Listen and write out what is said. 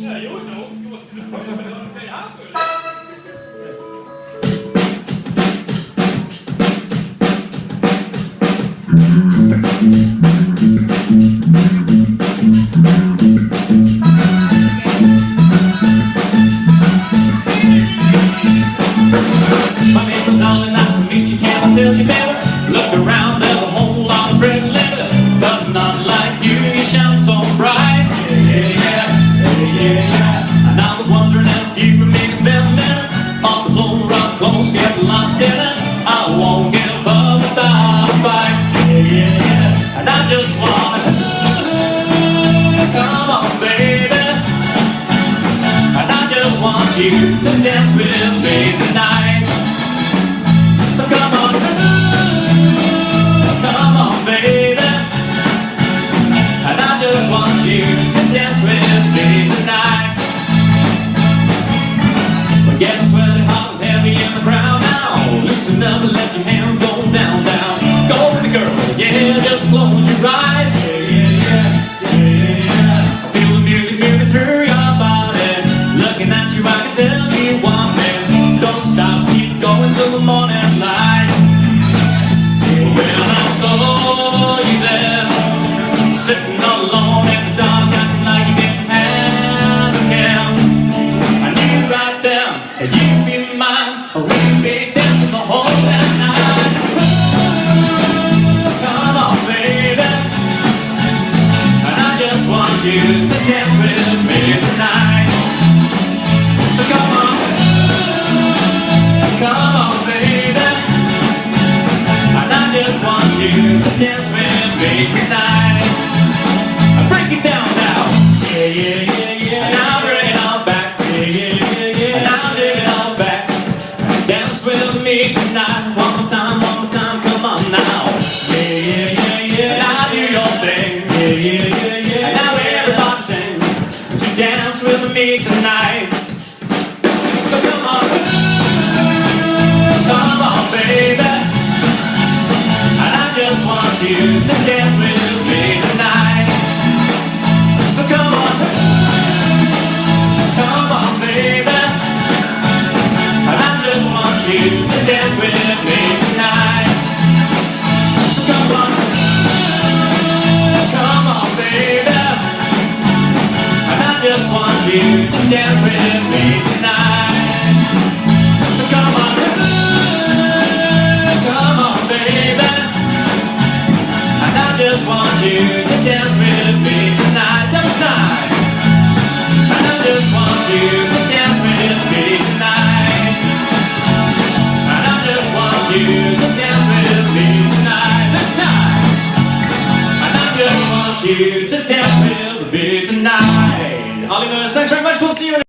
Ja, jo, du måste säga här för det. My name is Ollie, nice to meet you, can I tell you better? Look around, there's a whole lot of pretty letters, but none like you, you shine so bright. Yeah. And I was wondering if you could make me spend a minute on the floor, rock close, get lost in it. I won't give up without a fight. Yeah. And I just wanna come on, baby. And I just want you to dance with me tonight. So come on, baby. And I just want you to dance with me tonight. We're getting sweaty, hot and heavy in the crowd now. Listen up and let your hands go down, down. Go with the girl, yeah, just close your eyes. Yeah. Feel the music moving through your body. Looking at you, I can tell you want me. Don't stop, keep going till the morning light. When I saw you there, sitting alone in the dark, acting like you didn't have a care. I knew right then that you'd be mine, or we'd be dancing the whole damn night. Come on, baby, and I just want you to dance with me tonight. So come on, baby, and I just want you to dance with me tonight. Break it down now. Yeah. And I'll bring it on back. Yeah. And I'll take it on back. Dance with me tonight. One more time, come on now. Yeah. And I'll do your thing. Yeah. And now everybody sing to dance with me tonight. So come on, baby. And I just want you to dance with me tonight. So come on, baby. And I just want you to dance with me tonight. So come on, baby. And I just want you to dance with me tonight. So come on, baby. And I just want you to dance with me tonight. Double time. And I just want you to dance with me tonight. And I just want you to dance with me tonight. This time. And I just want you to dance with me tonight. Ollie Murs, thanks very much. We'll see you in